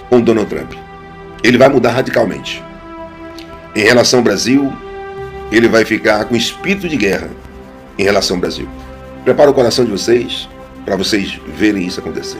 com Donald Trump. Ele vai mudar radicalmente. Em relação ao Brasil, ele vai ficar com espírito de guerra em relação ao Brasil. Prepara o coração de vocês para vocês verem isso acontecer.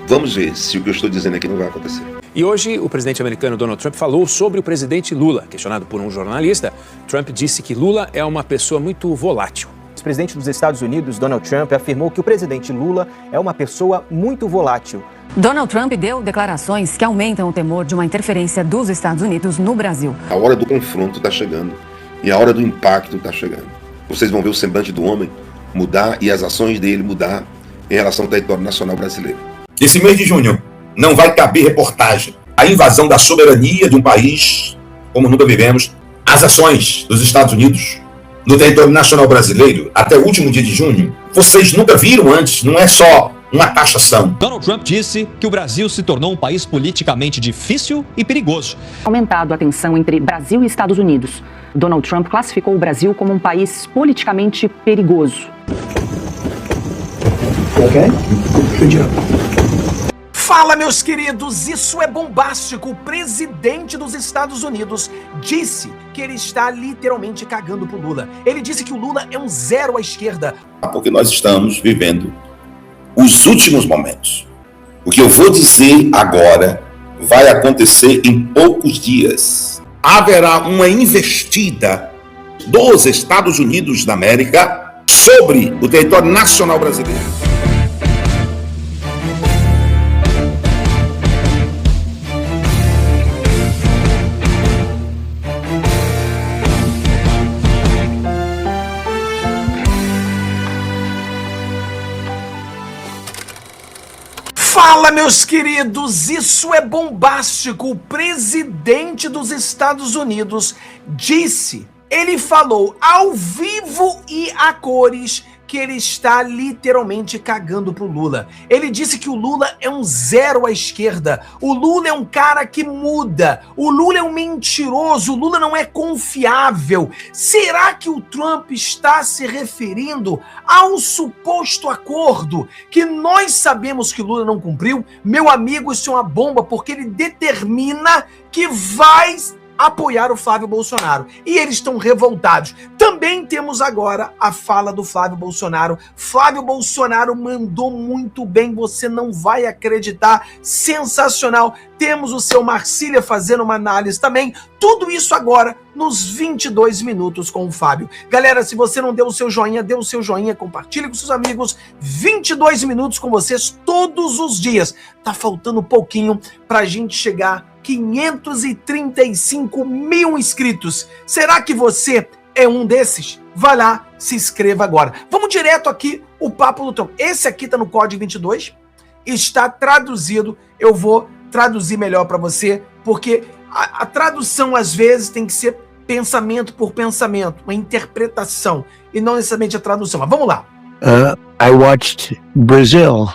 Vamos ver se o que eu estou dizendo aqui não vai acontecer. E hoje o presidente americano Donald Trump falou sobre o presidente Lula. Questionado por um jornalista, Trump disse que Lula é uma pessoa muito volátil. O presidente dos Estados Unidos, Donald Trump, afirmou que o presidente Lula é uma pessoa muito volátil. Donald Trump deu declarações que aumentam o temor de uma interferência dos Estados Unidos no Brasil. A hora do confronto está chegando e a hora do impacto está chegando. Vocês vão ver o semblante do homem mudar e as ações dele mudar em relação ao território nacional brasileiro. Esse mês de junho não vai caber reportagem. A invasão da soberania de um país, como nunca vivemos, as ações dos Estados Unidos no território nacional brasileiro até o último dia de junho, vocês nunca viram antes, não é só uma taxação. Donald Trump disse que o Brasil se tornou um país politicamente difícil e perigoso. Aumentado a tensão entre Brasil e Estados Unidos. Donald Trump classificou o Brasil como um país politicamente perigoso. Fala, meus queridos, isso é bombástico. O presidente dos Estados Unidos disse que ele está literalmente cagando pro Lula. Ele disse que o Lula é um zero à esquerda. Porque nós estamos vivendo os últimos momentos. O que eu vou dizer agora vai acontecer em poucos dias. Haverá uma investida dos Estados Unidos da América sobre o território nacional brasileiro. Fala, meus queridos, isso é bombástico. O presidente dos Estados Unidos disse, ele falou ao vivo e a cores que ele está literalmente cagando pro Lula. Ele disse que o Lula é um zero à esquerda. O Lula é um cara que muda. O Lula é um mentiroso. O Lula não é confiável. Será que o Trump está se referindo a um suposto acordo que nós sabemos que o Lula não cumpriu? Meu amigo, isso é uma bomba, porque ele determina que vai apoiar o Flávio Bolsonaro. E eles estão revoltados. Também temos agora a fala do Flávio Bolsonaro. Flávio Bolsonaro mandou muito bem, você não vai acreditar. Sensacional. Temos o seu Marcília fazendo uma análise também. Tudo isso agora nos 22 minutos com o Fábio. Galera, se você não deu o seu joinha, dê o seu joinha, compartilhe com seus amigos. 22 minutos com vocês todos os dias. Tá faltando pouquinho pra gente chegar 535 mil inscritos. Será que você é um desses? Vai lá, se inscreva agora. Vamos direto aqui, o Papo do Trump. Esse aqui tá no Código 22, está traduzido. Eu vou traduzir melhor para você, porque a tradução às vezes tem que ser pensamento por pensamento, uma interpretação, e não necessariamente a tradução. Mas vamos lá. I watched Brazil.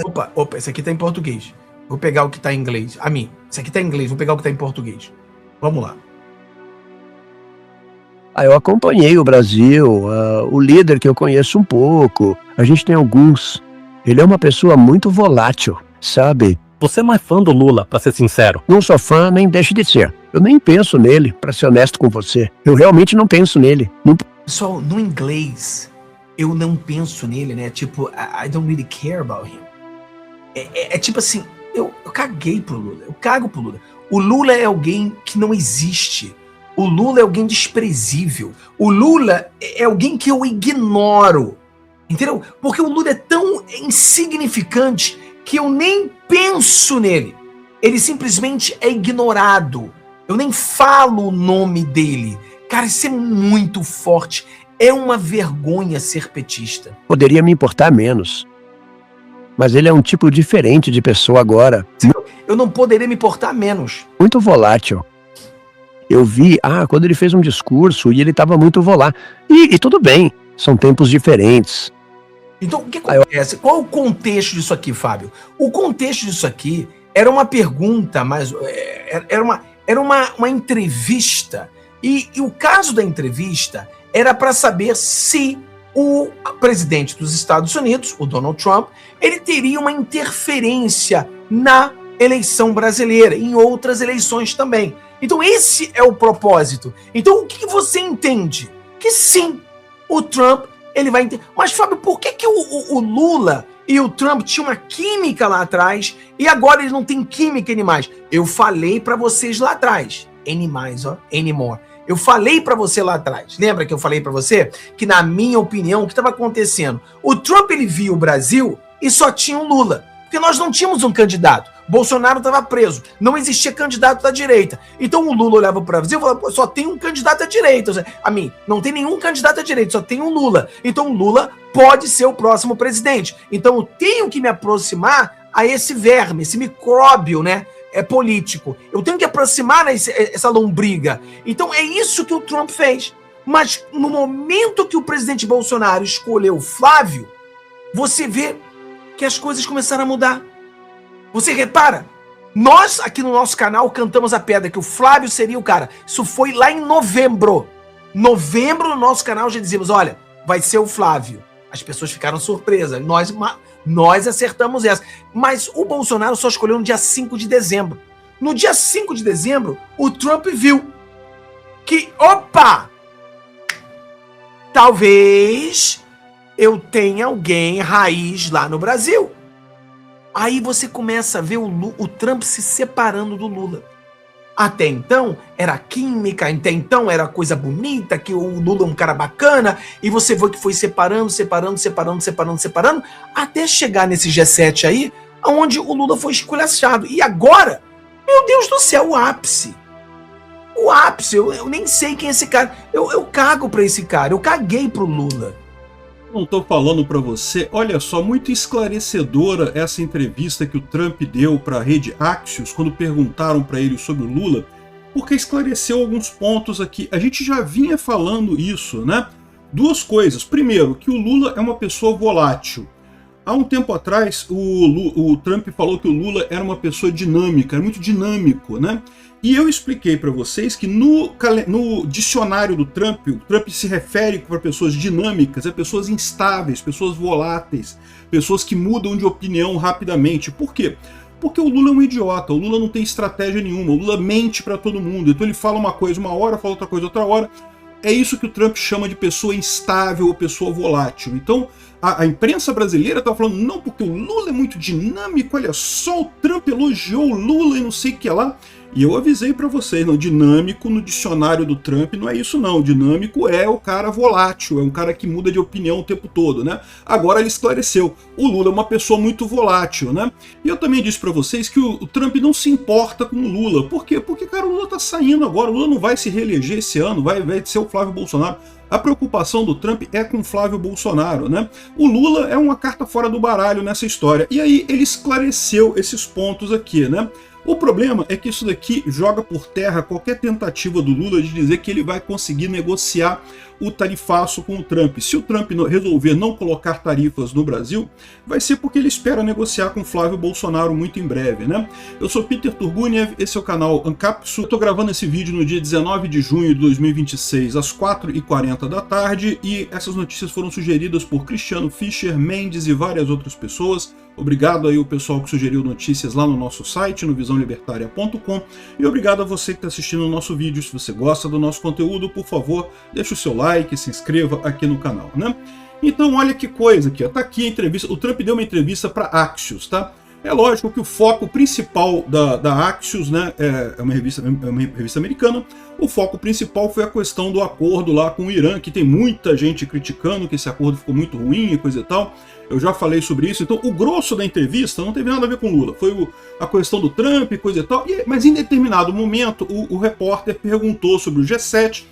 Opa, esse aqui tá em português. Vou pegar o que tá em inglês. Esse aqui tá em inglês, vou pegar o que tá em português. Vamos lá. Eu acompanhei o Brasil, o líder que eu conheço um pouco. A gente tem alguns. Ele é uma pessoa muito volátil, sabe? Você não é fã do Lula, pra ser sincero. Não sou fã, nem deixe de ser. Eu nem penso nele, pra ser honesto com você. Eu realmente não penso nele. Pessoal, no inglês, eu não penso nele, né? Tipo, I don't really care about him. É tipo assim, eu caguei pro Lula, eu cago pro Lula. O Lula é alguém que não existe. O Lula é alguém desprezível. O Lula é alguém que eu ignoro. Entendeu? Porque o Lula é tão insignificante que eu nem penso nele. Ele simplesmente é ignorado. Eu nem falo o nome dele. Cara, isso é muito forte. É uma vergonha ser petista. Poderia me importar menos. Mas ele é um tipo diferente de pessoa agora. Eu não poderia me importar menos. Muito volátil. Eu vi, quando ele fez um discurso e ele estava muito volátil. E tudo bem, são tempos diferentes. Então, o que acontece? Qual é o contexto disso aqui, Fábio? O contexto disso aqui era uma pergunta, mas era uma entrevista. E o caso da entrevista era para saber se o presidente dos Estados Unidos, o Donald Trump, ele teria uma interferência na eleição brasileira, em outras eleições também. Então esse é o propósito. Então o que você entende? Que sim, o Trump, ele vai entender. Mas Fábio, por que o Lula e o Trump tinham uma química lá atrás e agora eles não têm química mais? Eu falei para vocês lá atrás. Anymore. Eu falei para você lá atrás. Lembra que eu falei para você que, na minha opinião, o que estava acontecendo? O Trump, ele viu o Brasil e só tinha o Lula. Porque nós não tínhamos um candidato. Bolsonaro estava preso. Não existia candidato da direita. Então o Lula olhava para o Brasil e falava, só tem um candidato à direita. Não tem nenhum candidato à direita, só tem um Lula. Então o Lula pode ser o próximo presidente. Então eu tenho que me aproximar a esse verme, esse micróbio, né? Político. Eu tenho que aproximar essa lombriga. Então é isso que o Trump fez. Mas no momento que o presidente Bolsonaro escolheu o Flávio, você vê que as coisas começaram a mudar. Você repara? Nós aqui no nosso canal cantamos a pedra que o Flávio seria o cara. Isso foi lá em novembro. Novembro no nosso canal já dizíamos, olha, vai ser o Flávio. As pessoas ficaram surpresas. Nós acertamos essa. Mas o Bolsonaro só escolheu no dia 5 de dezembro. No dia 5 de dezembro, o Trump viu que, opa, talvez eu tenha alguém raiz lá no Brasil. Aí você começa a ver o Trump se separando do Lula. Até então era química, até então era coisa bonita, que o Lula é um cara bacana, e você vê que foi separando, até chegar nesse G7 aí, onde o Lula foi esculachado. E agora, meu Deus do céu, o ápice. O ápice, eu nem sei quem é esse cara. Eu cago pra esse cara, eu caguei pro Lula. Não estou falando para você, olha só, muito esclarecedora essa entrevista que o Trump deu para a rede Axios quando perguntaram para ele sobre o Lula, porque esclareceu alguns pontos aqui. A gente já vinha falando isso, né? Duas coisas. Primeiro, que o Lula é uma pessoa volátil. Há um tempo atrás, o Trump falou que o Lula era uma pessoa dinâmica, era muito dinâmico, né? E eu expliquei para vocês que no dicionário do Trump, o Trump se refere para pessoas dinâmicas, a pessoas instáveis, pessoas voláteis, pessoas que mudam de opinião rapidamente. Por quê? Porque o Lula é um idiota, o Lula não tem estratégia nenhuma, o Lula mente para todo mundo. Então ele fala uma coisa uma hora, fala outra coisa outra hora. É isso que o Trump chama de pessoa instável ou pessoa volátil. Então a imprensa brasileira está falando, não, porque o Lula é muito dinâmico, olha só, o Trump elogiou o Lula e não sei o que lá. E eu avisei para vocês, não, dinâmico no dicionário do Trump não é isso não, dinâmico é o cara volátil, é um cara que muda de opinião o tempo todo, né? Agora ele esclareceu, o Lula é uma pessoa muito volátil, né? E eu também disse para vocês que o Trump não se importa com o Lula, por quê? Porque, cara, o Lula tá saindo agora, o Lula não vai se reeleger esse ano, vai ser o Flávio Bolsonaro. A preocupação do Trump é com Flávio Bolsonaro, né? O Lula é uma carta fora do baralho nessa história, e aí ele esclareceu esses pontos aqui, né? O problema é que isso daqui joga por terra qualquer tentativa do Lula de dizer que ele vai conseguir negociar o tarifaço com o Trump. Se o Trump resolver não colocar tarifas no Brasil, vai ser porque ele espera negociar com Flávio Bolsonaro muito em breve, né? Eu sou Peter Turguniev, esse é o canal Ancapsu. Eu tô gravando esse vídeo no dia 19 de junho de 2026, às 4h40 da tarde, e essas notícias foram sugeridas por Cristiano Fischer, Mendes e várias outras pessoas. Obrigado aí o pessoal que sugeriu notícias lá no nosso site, no visãolibertaria.com, e obrigado a você que está assistindo o nosso vídeo. Se você gosta do nosso conteúdo, por favor, deixe o seu like, se inscreva aqui no canal, né? Então olha que coisa aqui, ó. Tá aqui a entrevista, o Trump deu uma entrevista para Axios, tá? É lógico que o foco principal da Axios, né, é uma revista americana, o foco principal foi a questão do acordo lá com o Irã, que tem muita gente criticando que esse acordo ficou muito ruim e coisa e tal. Eu já falei sobre isso, então o grosso da entrevista não teve nada a ver com Lula, foi a questão do Trump e coisa e tal, mas em determinado momento o repórter perguntou sobre o G7,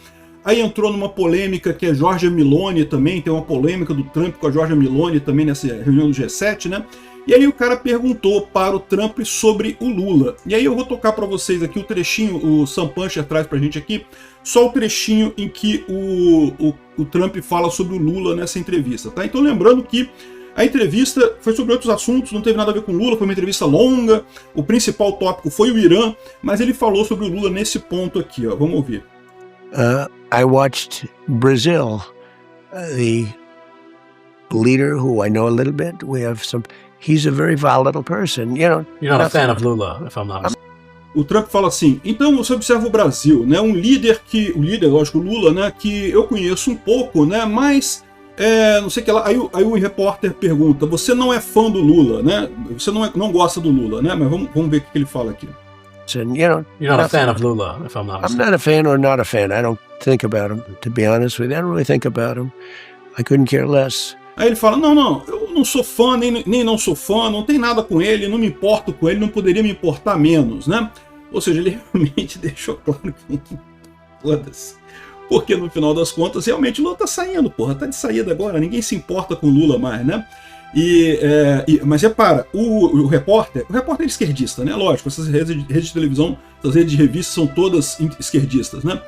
aí entrou numa polêmica que a Giorgia Meloni também, tem uma polêmica do Trump com a Giorgia Meloni também nessa reunião do G7, né? E aí o cara perguntou para o Trump sobre o Lula. E aí eu vou tocar para vocês aqui o trechinho, o Sam Puncher traz pra gente aqui, só o trechinho em que o Trump fala sobre o Lula nessa entrevista, tá? Então lembrando que a entrevista foi sobre outros assuntos, não teve nada a ver com o Lula, foi uma entrevista longa, o principal tópico foi o Irã, mas ele falou sobre o Lula nesse ponto aqui, ó, vamos ouvir. I watched Brazil, the leader who I know a little bit, we have some he's a very volatile person. You're not a fan of Lula, if I'm not mistaken. O Trump fala assim, então você observa o Brasil, né? O líder, lógico, o Lula, né? Que eu conheço um pouco, né? Mas, não sei o que lá. Aí o repórter pergunta, você não é fã do Lula, né? Você não gosta do Lula, né? Mas vamos ver o que ele fala aqui. You're not a fan of Lula, if I'm not mistaken. I'm not a fan or not a fan. I don't think about him, to be honest with you. I don't really think about him. I couldn't care less. Aí ele fala, não, eu não sou fã, nem não sou fã, não tem nada com ele, não me importo com ele, não poderia me importar menos, né? Ou seja, ele realmente deixou claro que foda-se. Porque no final das contas, realmente o Lula tá saindo, porra, tá de saída agora, ninguém se importa com o Lula mais, né? Mas repara, o repórter é esquerdista, né? Lógico, essas redes de televisão, essas redes de revistas são todas esquerdistas, né?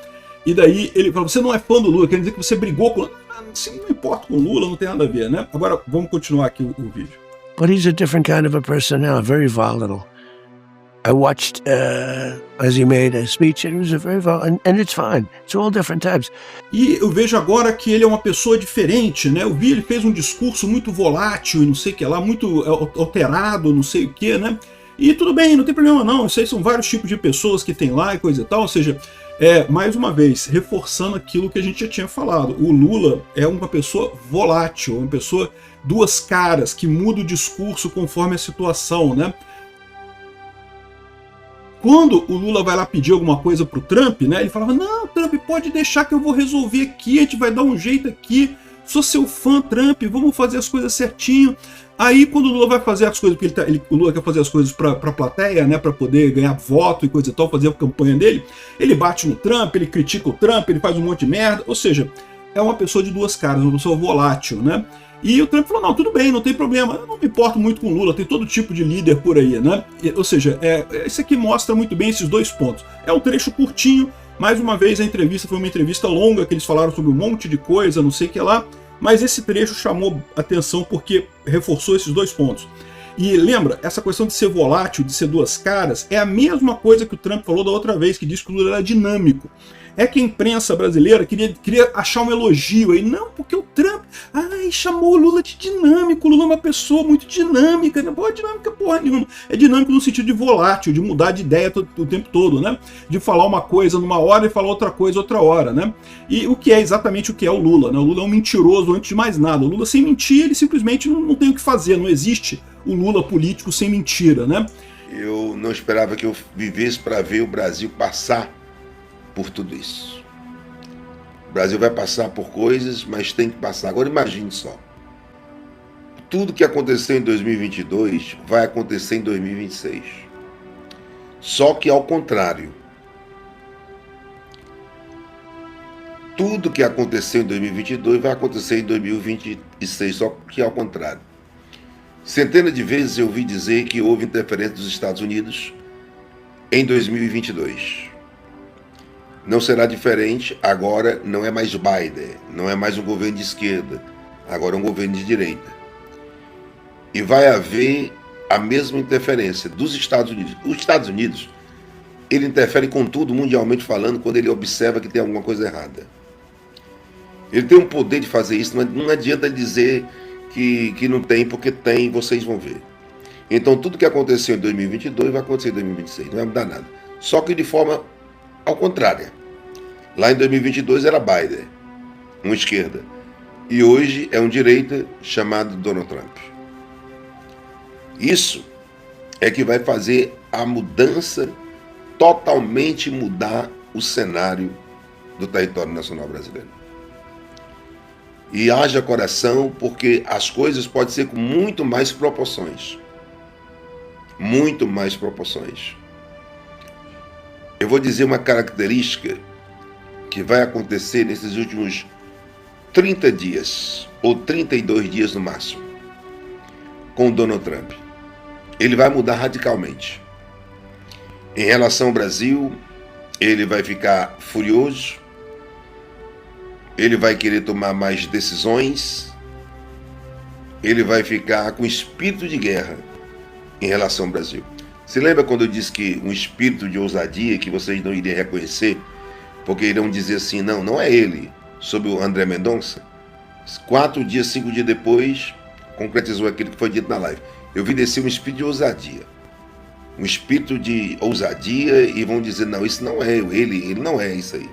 E daí ele fala, você não é fã do Lula, quer dizer que você brigou com... Assim, não importa com o Lula, não tem nada a ver, né? Agora, vamos continuar aqui o vídeo. But he's a different kind of a person now, very volatile. I watched as he made a speech, and it was a very volatile, and it's fine. It's all different types. E eu vejo agora que ele é uma pessoa diferente, né? Eu vi, ele fez um discurso muito volátil e não sei o que lá, muito alterado, não sei o que, né? E tudo bem, não tem problema não, isso aí são vários tipos de pessoas que tem lá e coisa e tal, ou seja, mais uma vez, reforçando aquilo que a gente já tinha falado, o Lula é uma pessoa volátil, uma pessoa duas caras, que muda o discurso conforme a situação, né? Quando o Lula vai lá pedir alguma coisa pro Trump, né, ele falava, não, Trump, pode deixar que eu vou resolver aqui, a gente vai dar um jeito aqui, sou seu fã, Trump, vamos fazer as coisas certinho. Aí quando o Lula vai fazer as coisas, porque o Lula quer fazer as coisas pra plateia, né, pra poder ganhar voto e coisa e tal, fazer a campanha dele, ele bate no Trump, ele critica o Trump, ele faz um monte de merda, ou seja, é uma pessoa de duas caras, uma pessoa volátil, né? E o Trump falou, não, tudo bem, não tem problema, eu não me importo muito com o Lula, tem todo tipo de líder por aí, né? Ou seja, isso aqui mostra muito bem esses dois pontos. É um trecho curtinho, mais uma vez a entrevista foi uma entrevista longa, que eles falaram sobre um monte de coisa, não sei o que lá, mas esse trecho chamou atenção porque reforçou esses dois pontos. E lembra, essa questão de ser volátil, de ser duas caras, é a mesma coisa que o Trump falou da outra vez, que disse que o Lula era dinâmico. É que a imprensa brasileira queria achar um elogio aí. Não, porque o Trump chamou o Lula de dinâmico. O Lula é uma pessoa muito dinâmica. Né? Pô, dinâmica porra nenhuma. É dinâmico no sentido de volátil, de mudar de ideia o tempo todo, né? De falar uma coisa numa hora e falar outra coisa outra hora, né? E o que é exatamente o que é o Lula, né? O Lula é um mentiroso antes de mais nada. O Lula, sem mentir, ele simplesmente não tem o que fazer. Não existe o Lula político sem mentira, né? Eu não esperava que eu vivesse para ver o Brasil passar por tudo isso. O Brasil vai passar por coisas, mas tem que passar. Agora imagine só. Tudo que aconteceu em 2022 vai acontecer em 2026. Só que ao contrário. Tudo que aconteceu em 2022 vai acontecer em 2026, só que ao contrário. Centenas de vezes eu ouvi dizer que houve interferência dos Estados Unidos em 2022. Não será diferente, agora não é mais Biden, não é mais um governo de esquerda, agora é um governo de direita. E vai haver a mesma interferência dos Estados Unidos. Os Estados Unidos, ele interfere com tudo, mundialmente falando, quando ele observa que tem alguma coisa errada. Ele tem um poder de fazer isso, não adianta dizer que não tem, porque tem, vocês vão ver. Então tudo que aconteceu em 2022 vai acontecer em 2026, não vai mudar nada. Só que de forma ao contrário. Lá em 2022 era Biden, uma esquerda. E hoje é um direita chamado Donald Trump. Isso é que vai fazer a mudança, totalmente mudar o cenário do território nacional brasileiro. E haja coração, porque as coisas podem ser com muito mais proporções. Muito mais proporções. Eu vou dizer uma característica que vai acontecer nesses últimos 30 dias, ou 32 dias no máximo, com o Donald Trump. Ele vai mudar radicalmente. Em relação ao Brasil, ele vai ficar furioso, ele vai querer tomar mais decisões, ele vai ficar com espírito de guerra em relação ao Brasil. Você lembra quando eu disse que um espírito de ousadia que vocês não iriam reconhecer, porque irão dizer assim, não é ele, sobre o André Mendonça? 4 dias, 5 dias depois, concretizou aquilo que foi dito na live. eu vi descer um espírito de ousadia. Um espírito de ousadia e vão dizer, não, isso não é ele não é isso aí.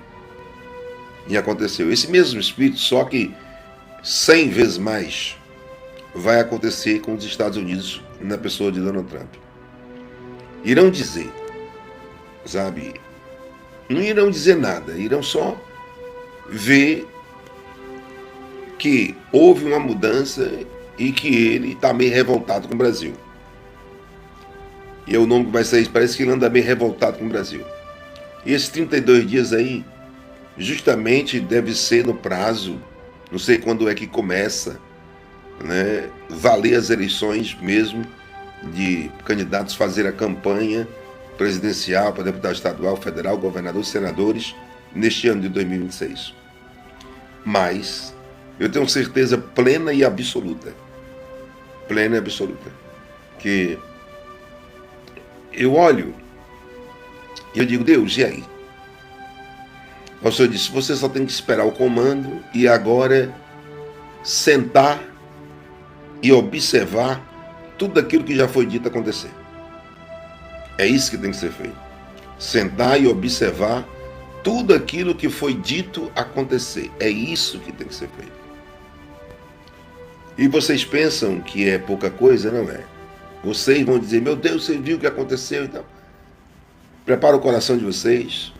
E aconteceu. Esse mesmo espírito, só que 100 vezes mais, vai acontecer com os Estados Unidos na pessoa de Donald Trump. Irão dizer, sabe, não irão dizer nada, irão só ver que houve uma mudança e que ele está meio revoltado com o Brasil. E é o nome que vai sair, parece que ele anda bem revoltado com o Brasil. E esses 32 dias aí, justamente deve ser no prazo, não sei quando é que começa, né, valer as eleições mesmo, de candidatos fazer a campanha presidencial para deputado estadual, federal, governador, senadores, neste ano de 2026. Mas eu tenho certeza plena e absoluta, que eu olho e eu digo, Deus, e aí? O Senhor disse, você só tem que esperar o comando e agora sentar e observar tudo aquilo que já foi dito acontecer. É isso que tem que ser feito. Sentar e observar tudo aquilo que foi dito acontecer. É isso que tem que ser feito. E vocês pensam que é pouca coisa? Não é. Vocês vão dizer, meu Deus, você viu o que aconteceu? Então, prepara o coração de vocês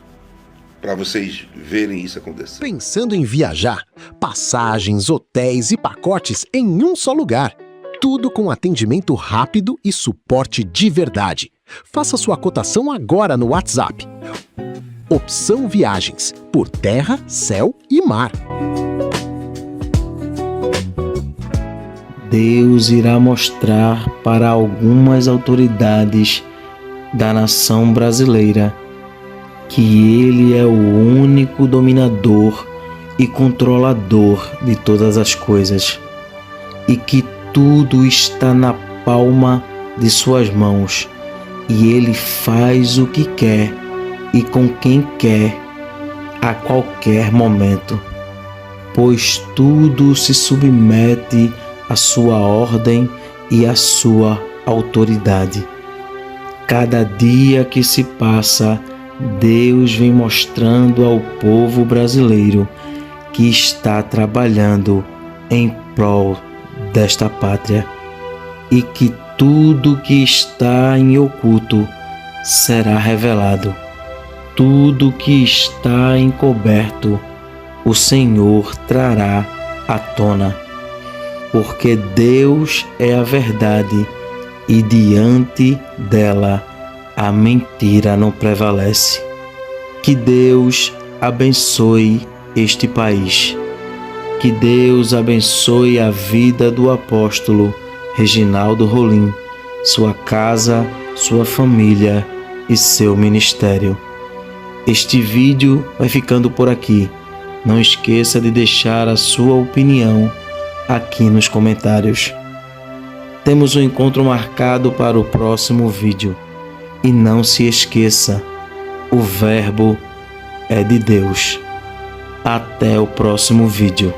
para vocês verem isso acontecer. Pensando em viajar? Passagens, hotéis e pacotes em um só lugar. Tudo com atendimento rápido e suporte de verdade. Faça sua cotação agora no WhatsApp. Opção Viagens, por terra, céu e mar. Deus irá mostrar para algumas autoridades da nação brasileira que Ele é o único dominador e controlador de todas as coisas e que tudo está na palma de suas mãos e Ele faz o que quer e com quem quer a qualquer momento, pois tudo se submete à sua ordem e à sua autoridade. Cada dia que se passa, Deus vem mostrando ao povo brasileiro que está trabalhando em prol desta pátria e que tudo que está em oculto será revelado. Tudo que está encoberto, o Senhor trará à tona. Porque Deus é a verdade e diante dela a mentira não prevalece. Que Deus abençoe este país. Que Deus abençoe a vida do apóstolo Reginaldo Rolim, sua casa, sua família e seu ministério. Este vídeo vai ficando por aqui. Não esqueça de deixar a sua opinião aqui nos comentários. Temos um encontro marcado para o próximo vídeo. E não se esqueça, o Verbo é de Deus. Até o próximo vídeo.